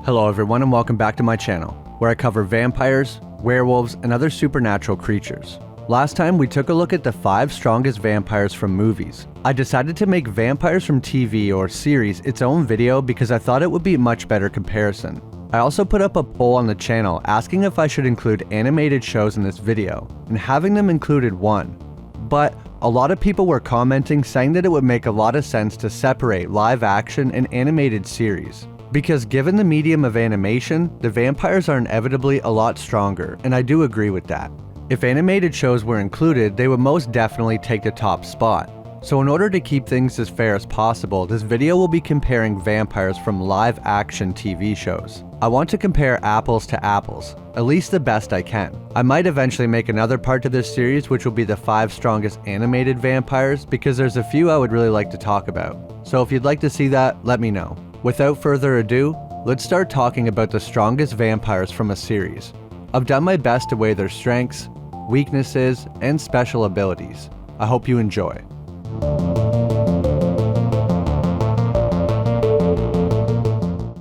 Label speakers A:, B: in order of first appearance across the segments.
A: Hello everyone and welcome back to my channel, where I cover vampires, werewolves, and other supernatural creatures. Last time we took a look at the 5 strongest vampires from movies. I decided to make vampires from TV or series its own video because I thought it would be a much better comparison. I also put up a poll on the channel asking if I should include animated shows in this video, and having them included won. But a lot of people were commenting saying that it would make a lot of sense to separate live action and animated series. Because given the medium of animation, the vampires are inevitably a lot stronger, and I do agree with that. If animated shows were included, they would most definitely take the top spot. So in order to keep things as fair as possible, this video will be comparing vampires from live action TV shows. I want to compare apples to apples, at least the best I can. I might eventually make another part to this series which will be the 5 strongest animated vampires, because there's a few I would really like to talk about. So if you'd like to see that, let me know. Without further ado, let's start talking about the strongest vampires from a series. I've done my best to weigh their strengths, weaknesses, and special abilities. I hope you enjoy.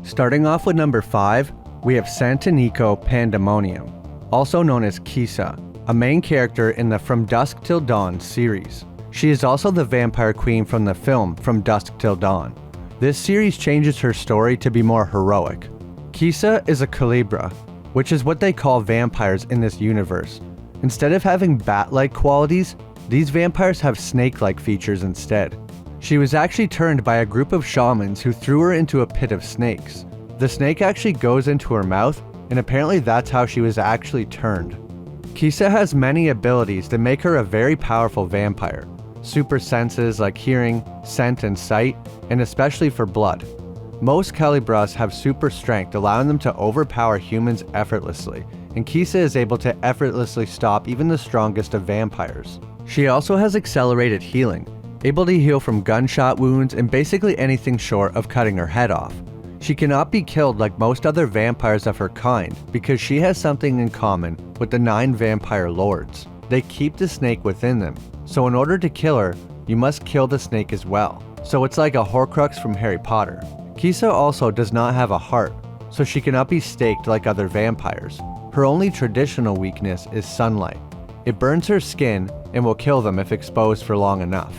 A: Starting off with number 5, we have Santanico Pandemonium, also known as Kisa, a main character in the From Dusk Till Dawn series. She is also the vampire queen from the film From Dusk Till Dawn. This series changes her story to be more heroic. Kisa is a Calibra, which is what they call vampires in this universe. Instead of having bat-like qualities, these vampires have snake-like features instead. She was actually turned by a group of shamans who threw her into a pit of snakes. The snake actually goes into her mouth, and apparently that's how she was actually turned. Kisa has many abilities that make her a very powerful vampire. Super senses like hearing, scent, and sight, and especially for blood. Most Calibras have super strength, allowing them to overpower humans effortlessly, and Kisa is able to effortlessly stop even the strongest of vampires. She also has accelerated healing, able to heal from gunshot wounds and basically anything short of cutting her head off. She cannot be killed like most other vampires of her kind because she has something in common with the 9 vampire lords. They keep the snake within them, so in order to kill her, you must kill the snake as well. So it's like a Horcrux from Harry Potter. Kisa also does not have a heart, so she cannot be staked like other vampires. Her only traditional weakness is sunlight. It burns her skin and will kill them if exposed for long enough.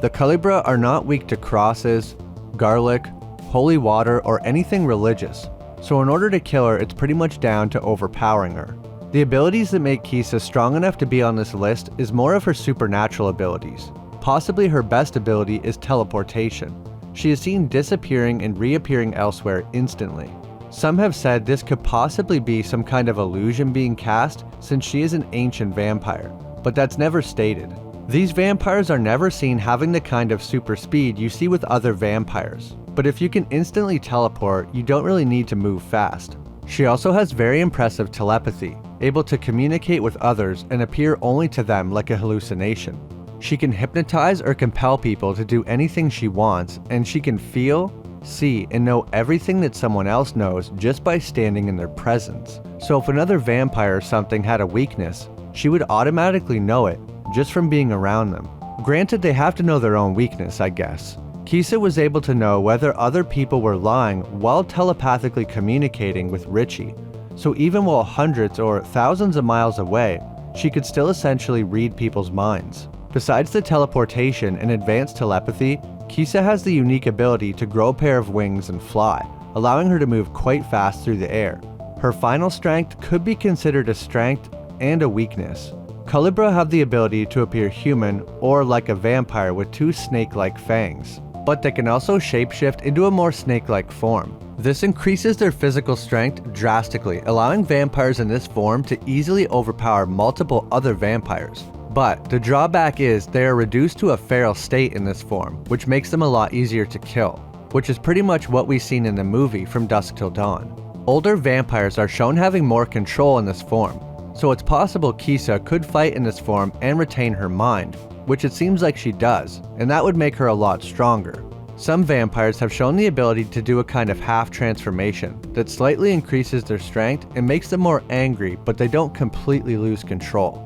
A: The Calibra are not weak to crosses, garlic, holy water, or anything religious, so in order to kill her, it's pretty much down to overpowering her. The abilities that make Kisa strong enough to be on this list is more of her supernatural abilities. Possibly her best ability is teleportation. She is seen disappearing and reappearing elsewhere instantly. Some have said this could possibly be some kind of illusion being cast since she is an ancient vampire, but that's never stated. These vampires are never seen having the kind of super speed you see with other vampires, but if you can instantly teleport, you don't really need to move fast. She also has very impressive telepathy, able to communicate with others and appear only to them like a hallucination. She can hypnotize or compel people to do anything she wants, and she can feel, see, and know everything that someone else knows just by standing in their presence. So if another vampire or something had a weakness, she would automatically know it just from being around them. Granted, they have to know their own weakness, I guess. Kisa was able to know whether other people were lying while telepathically communicating with Richie. So even while hundreds or thousands of miles away, she could still essentially read people's minds. Besides the teleportation and advanced telepathy, Kisa has the unique ability to grow a pair of wings and fly, allowing her to move quite fast through the air. Her final strength could be considered a strength and a weakness. Calibra have the ability to appear human or like a vampire with 2 snake-like fangs, but they can also shapeshift into a more snake-like form. This increases their physical strength drastically, allowing vampires in this form to easily overpower multiple other vampires. But the drawback is they are reduced to a feral state in this form, which makes them a lot easier to kill, which is pretty much what we've seen in the movie From Dusk Till Dawn. Older vampires are shown having more control in this form, so it's possible Kisa could fight in this form and retain her mind, which it seems like she does, and that would make her a lot stronger. Some vampires have shown the ability to do a kind of half transformation that slightly increases their strength and makes them more angry, but they don't completely lose control.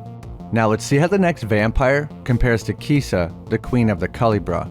A: Now let's see how the next vampire compares to Kisa, the queen of the Calibra.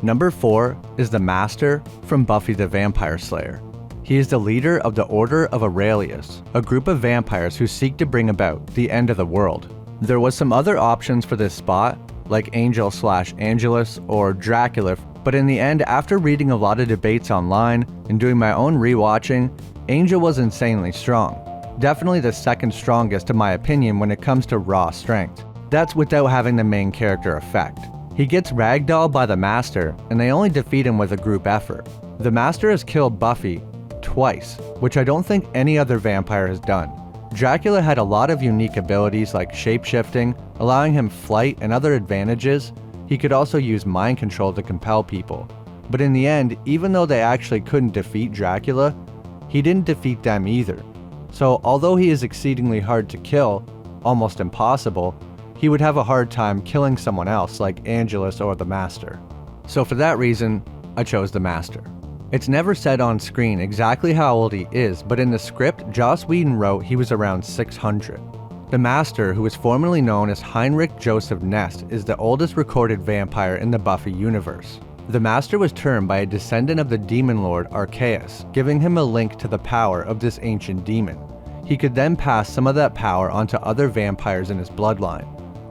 A: Number 4 is the Master from Buffy the Vampire Slayer. He is the leader of the Order of Aurelius, a group of vampires who seek to bring about the end of the world. There was some other options for this spot, like Angel/Angelus or Dracula, but in the end, after reading a lot of debates online and doing my own rewatching, Angel was insanely strong. Definitely the second strongest in my opinion when it comes to raw strength. That's without having the main character effect. He gets ragdolled by the Master, and they only defeat him with a group effort. The Master has killed Buffy twice, which I don't think any other vampire has done. Dracula had a lot of unique abilities like shape-shifting, allowing him flight and other advantages. He could also use mind control to compel people. But in the end, even though they actually couldn't defeat Dracula, he didn't defeat them either. So although he is exceedingly hard to kill, almost impossible, he would have a hard time killing someone else like Angelus or the Master. So for that reason, I chose the Master. It's never said on screen exactly how old he is, but in the script, Joss Whedon wrote he was around 600. The Master, who is formerly known as Heinrich Joseph Nest, is the oldest recorded vampire in the Buffy universe. The Master was turned by a descendant of the demon lord Arceus, giving him a link to the power of this ancient demon. He could then pass some of that power onto other vampires in his bloodline.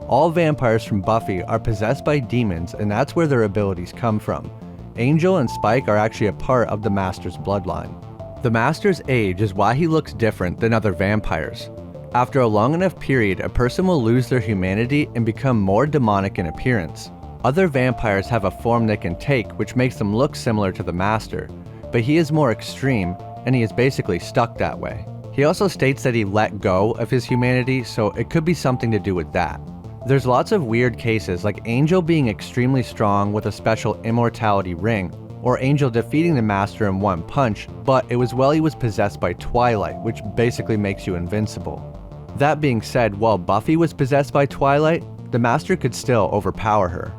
A: All vampires from Buffy are possessed by demons, and that's where their abilities come from. Angel and Spike are actually a part of the Master's bloodline. The Master's age is why he looks different than other vampires. After a long enough period, a person will lose their humanity and become more demonic in appearance. Other vampires have a form they can take which makes them look similar to the Master, but he is more extreme and he is basically stuck that way. He also states that he let go of his humanity, so it could be something to do with that. There's lots of weird cases like Angel being extremely strong with a special immortality ring, or Angel defeating the Master in one punch, but it was while he was possessed by Twilight, which basically makes you invincible. That being said, while Buffy was possessed by Twilight, the Master could still overpower her.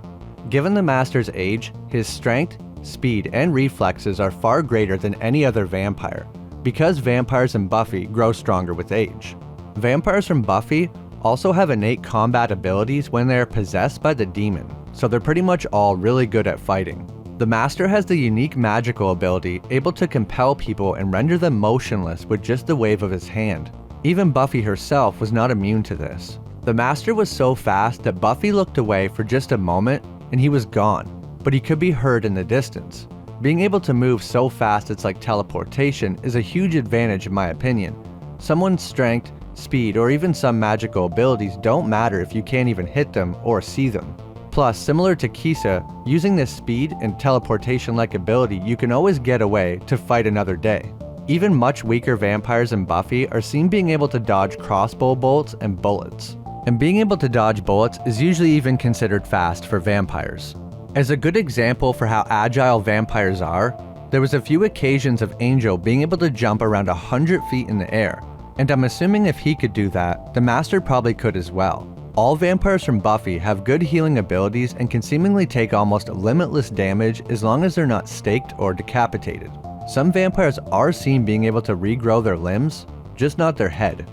A: Given the Master's age, his strength, speed, and reflexes are far greater than any other vampire, because vampires in Buffy grow stronger with age. Vampires from Buffy also have innate combat abilities when they are possessed by the demon, so they're pretty much all really good at fighting. The Master has the unique magical ability able to compel people and render them motionless with just the wave of his hand. Even Buffy herself was not immune to this. The Master was so fast that Buffy looked away for just a moment and he was gone, but he could be heard in the distance. Being able to move so fast it's like teleportation is a huge advantage in my opinion. Someone's strength, speed, or even some magical abilities don't matter if you can't even hit them or see them. Plus, similar to Kisa, using this speed and teleportation-like ability, you can always get away to fight another day. Even much weaker vampires in Buffy are seen being able to dodge crossbow bolts and bullets. And being able to dodge bullets is usually even considered fast for vampires. As a good example for how agile vampires are, there was a few occasions of Angel being able to jump around 100 feet in the air. And I'm assuming if he could do that, the Master probably could as well. All vampires from Buffy have good healing abilities and can seemingly take almost limitless damage as long as they're not staked or decapitated. Some vampires are seen being able to regrow their limbs, just not their head.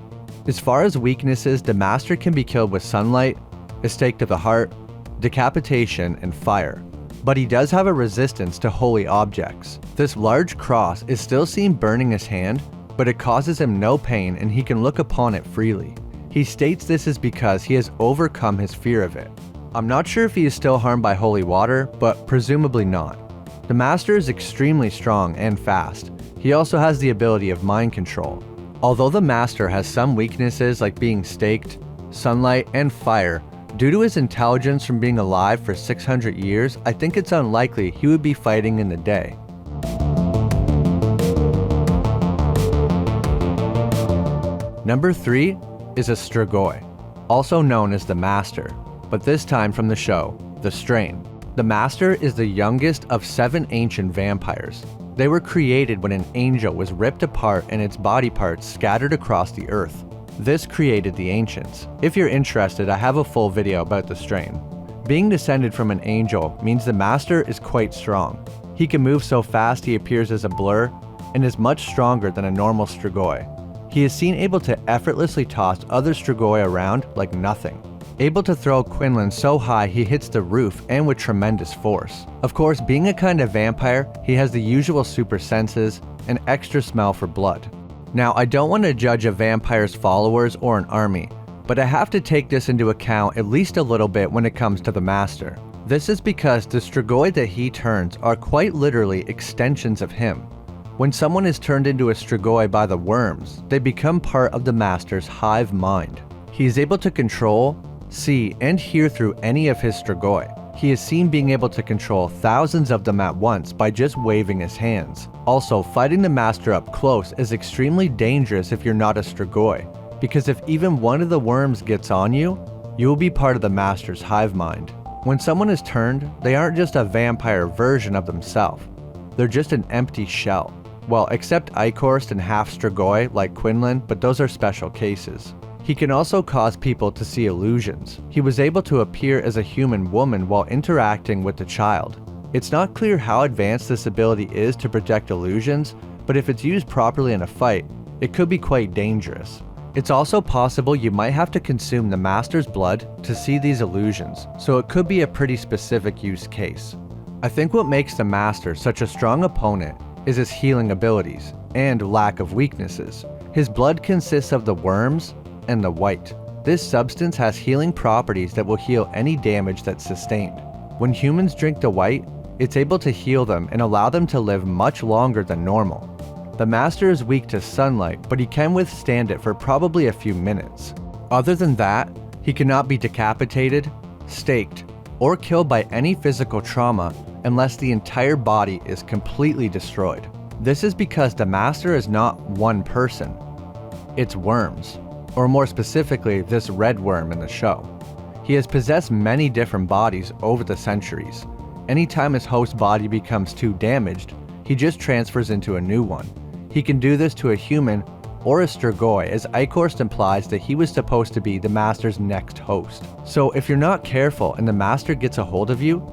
A: As far as weaknesses, the Master can be killed with sunlight, a stake to the heart, decapitation, and fire. But he does have a resistance to holy objects. This large cross is still seen burning his hand, but it causes him no pain and he can look upon it freely. He states this is because he has overcome his fear of it. I'm not sure if he is still harmed by holy water, but presumably not. The Master is extremely strong and fast. He also has the ability of mind control. Although the Master has some weaknesses like being staked, sunlight, and fire, due to his intelligence from being alive for 600 years, I think it's unlikely he would be fighting in the day. Number 3 is a Strigoi, also known as the Master, but this time from the show, The Strain. The Master is the youngest of 7 ancient vampires. They were created when an angel was ripped apart and its body parts scattered across the earth. This created the ancients. If you're interested, I have a full video about the Strain. Being descended from an angel means the Master is quite strong. He can move so fast he appears as a blur and is much stronger than a normal Strigoi. He is seen able to effortlessly toss other Strigoi around like nothing. able to throw Quinlan so high he hits the roof and with tremendous force. Of course, being a kind of vampire, he has the usual super senses and extra smell for blood. Now, I don't want to judge a vampire's followers or an army, but I have to take this into account at least a little bit when it comes to the Master. This is because the Strigoi that he turns are quite literally extensions of him. When someone is turned into a Strigoi by the worms, they become part of the Master's hive mind. He is able to control, see, and hear through any of his Strigoi. He is seen being able to control thousands of them at once by just waving his hands. Also, fighting the Master up close is extremely dangerous if you're not a Strigoi, because if even one of the worms gets on you, you will be part of the Master's hive mind. When someone is turned, they aren't just a vampire version of themselves. They're just an empty shell. Well, except Eichhorst and half Strigoi like Quinlan, but those are special cases. He can also cause people to see illusions. He was able to appear as a human woman while interacting with the child. It's not clear how advanced this ability is to project illusions, but if it's used properly in a fight, it could be quite dangerous. It's also possible you might have to consume the Master's blood to see these illusions, so it could be a pretty specific use case. I think what makes the Master such a strong opponent is his healing abilities and lack of weaknesses. His blood consists of the worms and the white. This substance has healing properties that will heal any damage that's sustained. When humans drink the white, it's able to heal them and allow them to live much longer than normal. The Master is weak to sunlight, but he can withstand it for probably a few minutes. Other than that, he cannot be decapitated, staked, or killed by any physical trauma unless the entire body is completely destroyed. This is because the Master is not one person. It's worms, or more specifically, this red worm in the show. He has possessed many different bodies over the centuries. Anytime his host's body becomes too damaged, he just transfers into a new one. He can do this to a human or a Strigoi, as Eichhorst implies that he was supposed to be the Master's next host. So if you're not careful and the Master gets a hold of you,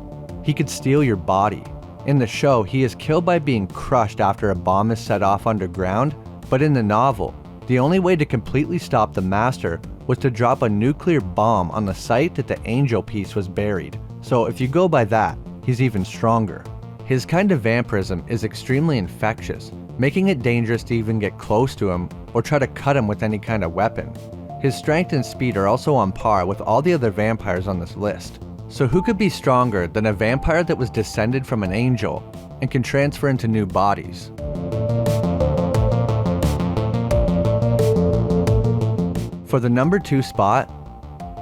A: he could steal your body. In the show, he is killed by being crushed after a bomb is set off underground, but in the novel, the only way to completely stop the Master was to drop a nuclear bomb on the site that the angel piece was buried. So if you go by that, he's even stronger. His kind of vampirism is extremely infectious, making it dangerous to even get close to him or try to cut him with any kind of weapon. His strength and speed are also on par with all the other vampires on this list. So who could be stronger than a vampire that was descended from an angel and can transfer into new bodies? For the number 2 spot,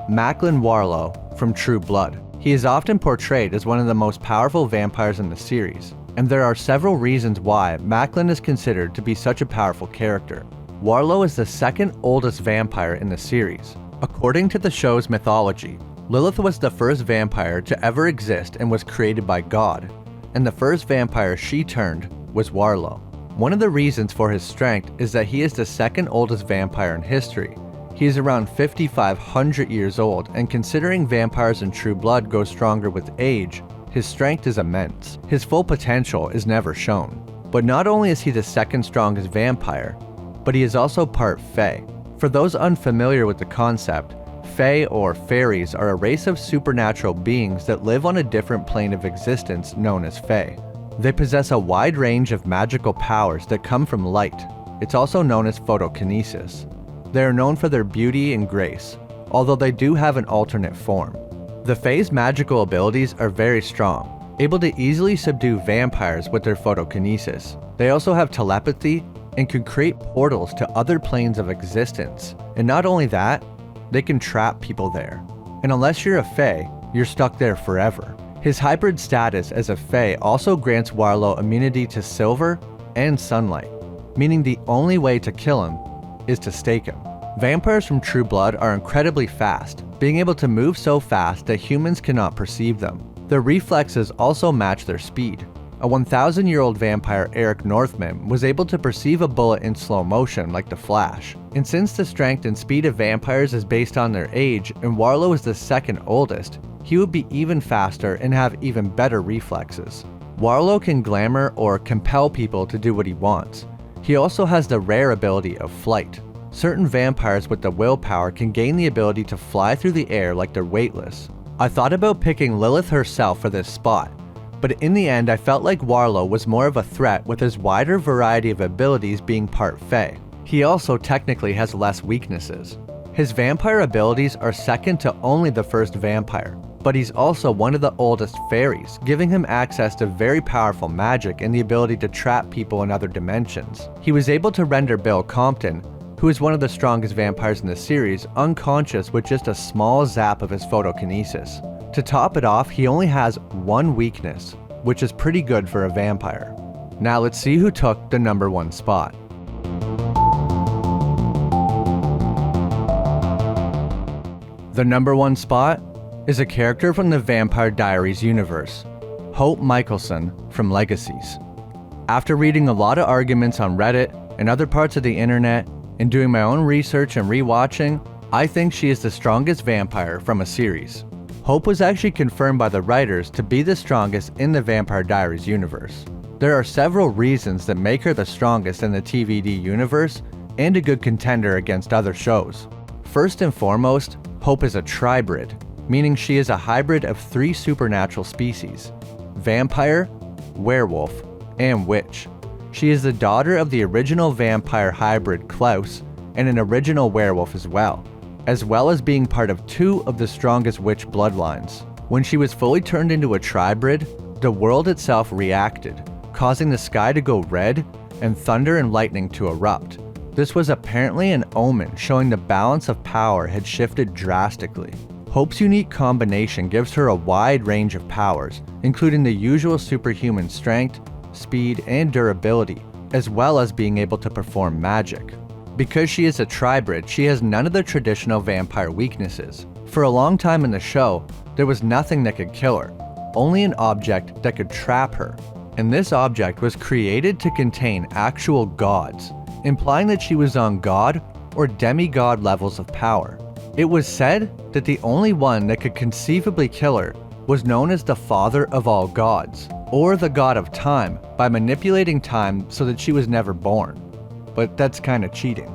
A: Macklin Warlow from True Blood. He is often portrayed as one of the most powerful vampires in the series, and there are several reasons why Macklin is considered to be such a powerful character. Warlow is the second oldest vampire in the series. According to the show's mythology, Lilith was the first vampire to ever exist and was created by God, and the first vampire she turned was Warlow. One of the reasons for his strength is that he is the second oldest vampire in history. He is around 5,500 years old, and considering vampires in True Blood go stronger with age, his strength is immense. His full potential is never shown. But not only is he the second strongest vampire, but he is also part Fae. For those unfamiliar with the concept, Fae or fairies are a race of supernatural beings that live on a different plane of existence known as Fae. They possess a wide range of magical powers that come from light. It's also known as photokinesis. They are known for their beauty and grace, although they do have an alternate form. The Fae's magical abilities are very strong, able to easily subdue vampires with their photokinesis. They also have telepathy and can create portals to other planes of existence. And not only that, they can trap people there. And unless you're a Fae, you're stuck there forever. His hybrid status as a Fae also grants Warlow immunity to silver and sunlight, meaning the only way to kill him is to stake him. Vampires from True Blood are incredibly fast, being able to move so fast that humans cannot perceive them. Their reflexes also match their speed. A 1,000-year-old vampire, Eric Northman, was able to perceive a bullet in slow motion like the Flash. And since the strength and speed of vampires is based on their age, and Warlow is the second oldest, he would be even faster and have even better reflexes. Warlow can glamour or compel people to do what he wants. He also has the rare ability of flight. Certain vampires with the willpower can gain the ability to fly through the air like they're weightless. I thought about picking Lilith herself for this spot, but in the end I felt like Warlow was more of a threat with his wider variety of abilities being part Fae. He also technically has less weaknesses. His vampire abilities are second to only the first vampire, but he's also one of the oldest fairies, giving him access to very powerful magic and the ability to trap people in other dimensions. He was able to render Bill Compton, who is one of the strongest vampires in the series, unconscious with just a small zap of his photokinesis. To top it off, he only has one weakness, which is pretty good for a vampire. Now let's see who took the number 1 spot. The number 1 spot is a character from the Vampire Diaries universe, Hope Michelson from Legacies. After reading a lot of arguments on Reddit and other parts of the internet, and doing my own research and rewatching, I think she is the strongest vampire from a series. Hope was actually confirmed by the writers to be the strongest in the Vampire Diaries universe. There are several reasons that make her the strongest in the TVD universe and a good contender against other shows. First and foremost, Hope is a tribrid, meaning she is a hybrid of 3 supernatural species: vampire, werewolf, and witch. She is the daughter of the original vampire hybrid Klaus and an original werewolf as well as being part of 2 of the strongest witch bloodlines. When she was fully turned into a tribrid, the world itself reacted, causing the sky to go red and thunder and lightning to erupt. This was apparently an omen showing the balance of power had shifted drastically. Hope's unique combination gives her a wide range of powers, including the usual superhuman strength, speed, and durability, as well as being able to perform magic. Because she is a tribrid, she has none of the traditional vampire weaknesses. For a long time in the show, there was nothing that could kill her, only an object that could trap her. And this object was created to contain actual gods, implying that she was on god or demigod levels of power. It was said that the only one that could conceivably kill her was known as the Father of all gods, or the God of Time, by manipulating time so that she was never born. But that's kinda cheating.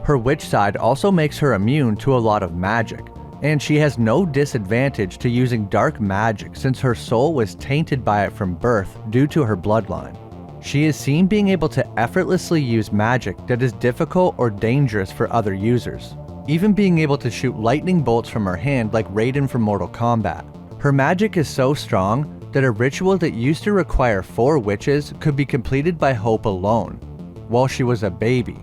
A: Her witch side also makes her immune to a lot of magic, and she has no disadvantage to using dark magic since her soul was tainted by it from birth due to her bloodline. She is seen being able to effortlessly use magic that is difficult or dangerous for other users, even being able to shoot lightning bolts from her hand like Raiden from Mortal Kombat. Her magic is so strong that a ritual that used to require 4 witches could be completed by Hope alone, while she was a baby.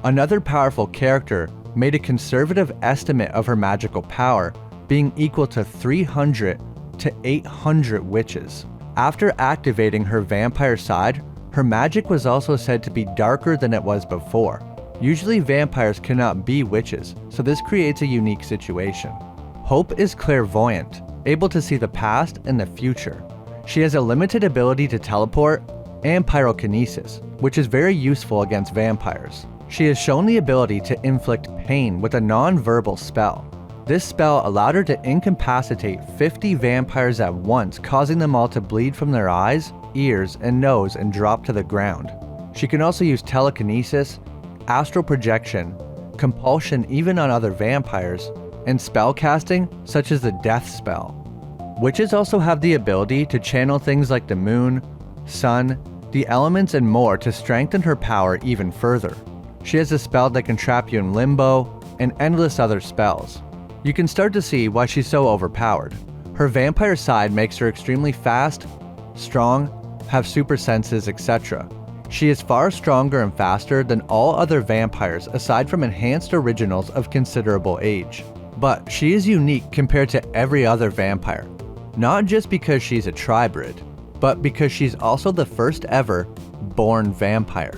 A: Another powerful character made a conservative estimate of her magical power being equal to 300 to 800 witches. After activating her vampire side, her magic was also said to be darker than it was before. Usually vampires cannot be witches, so this creates a unique situation. Hope is clairvoyant, able to see the past and the future. She has a limited ability to teleport and pyrokinesis, which is very useful against vampires. She has shown the ability to inflict pain with a non-verbal spell. This spell allowed her to incapacitate 50 vampires at once, causing them all to bleed from their eyes, ears, and nose and drop to the ground. She can also use telekinesis, astral projection, compulsion even on other vampires, and spell casting such as the death spell. Witches also have the ability to channel things like the moon, sun, the elements, and more to strengthen her power even further. She has a spell that can trap you in limbo, and endless other spells. You can start to see why she's so overpowered. Her vampire side makes her extremely fast, strong, have super senses, etc. She is far stronger and faster than all other vampires aside from enhanced originals of considerable age. But she is unique compared to every other vampire, not just because she's a tribrid, but because she's also the first ever born vampire.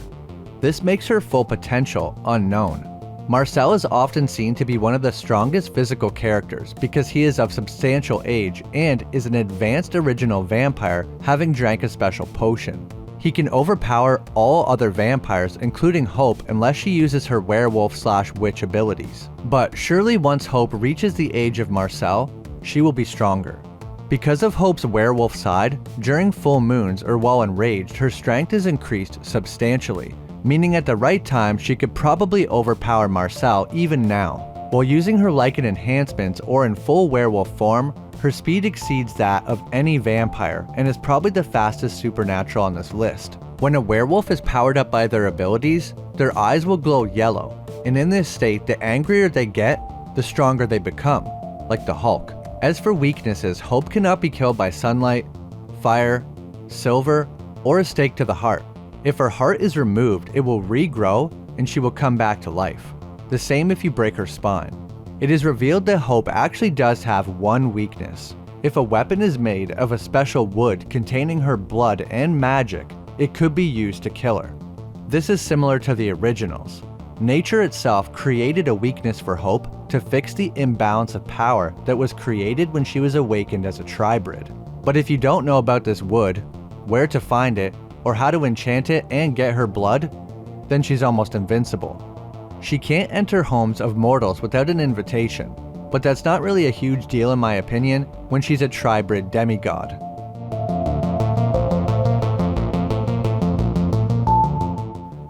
A: This makes her full potential unknown. Marcel is often seen to be one of the strongest physical characters because he is of substantial age and is an advanced original vampire having drank a special potion. He can overpower all other vampires, including Hope, unless she uses her werewolf/witch abilities. But surely once Hope reaches the age of Marcel, she will be stronger. Because of Hope's werewolf side, during full moons or while enraged, her strength is increased substantially, meaning at the right time she could probably overpower Marcel even now. While using her lichen enhancements or in full werewolf form, her speed exceeds that of any vampire and is probably the fastest supernatural on this list. When a werewolf is powered up by their abilities, their eyes will glow yellow, and in this state the angrier they get, the stronger they become, like the Hulk. As for weaknesses, Hope cannot be killed by sunlight, fire, silver, or a stake to the heart. If her heart is removed, it will regrow and she will come back to life. The same if you break her spine. It is revealed that Hope actually does have one weakness. If a weapon is made of a special wood containing her blood and magic, it could be used to kill her. This is similar to the originals. Nature itself created a weakness for Hope to fix the imbalance of power that was created when she was awakened as a tribrid. But if you don't know about this wood, where to find it, or how to enchant it and get her blood, then she's almost invincible. She can't enter homes of mortals without an invitation, but that's not really a huge deal in my opinion when she's a tribrid demigod.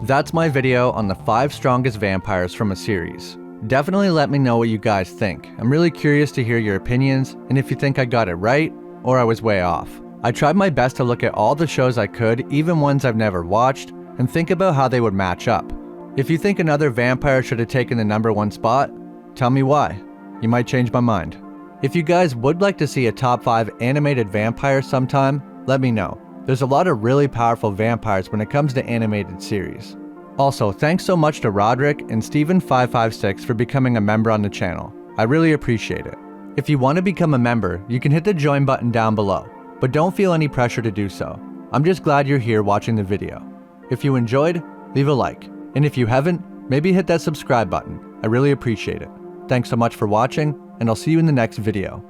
A: That's my video on the 5 strongest vampires from a series. Definitely let me know what you guys think. I'm really curious to hear your opinions and if you think I got it right or I was way off. I tried my best to look at all the shows I could, even ones I've never watched, and think about how they would match up. If you think another vampire should have taken the #1 spot, tell me why. You might change my mind. If you guys would like to see a top 5 animated vampires sometime, let me know. There's a lot of really powerful vampires when it comes to animated series. Also, thanks so much to Roderick and Steven556 for becoming a member on the channel. I really appreciate it. If you want to become a member, you can hit the join button down below, but don't feel any pressure to do so. I'm just glad you're here watching the video. If you enjoyed, leave a like. And if you haven't, maybe hit that subscribe button. I really appreciate it. Thanks so much for watching, and I'll see you in the next video.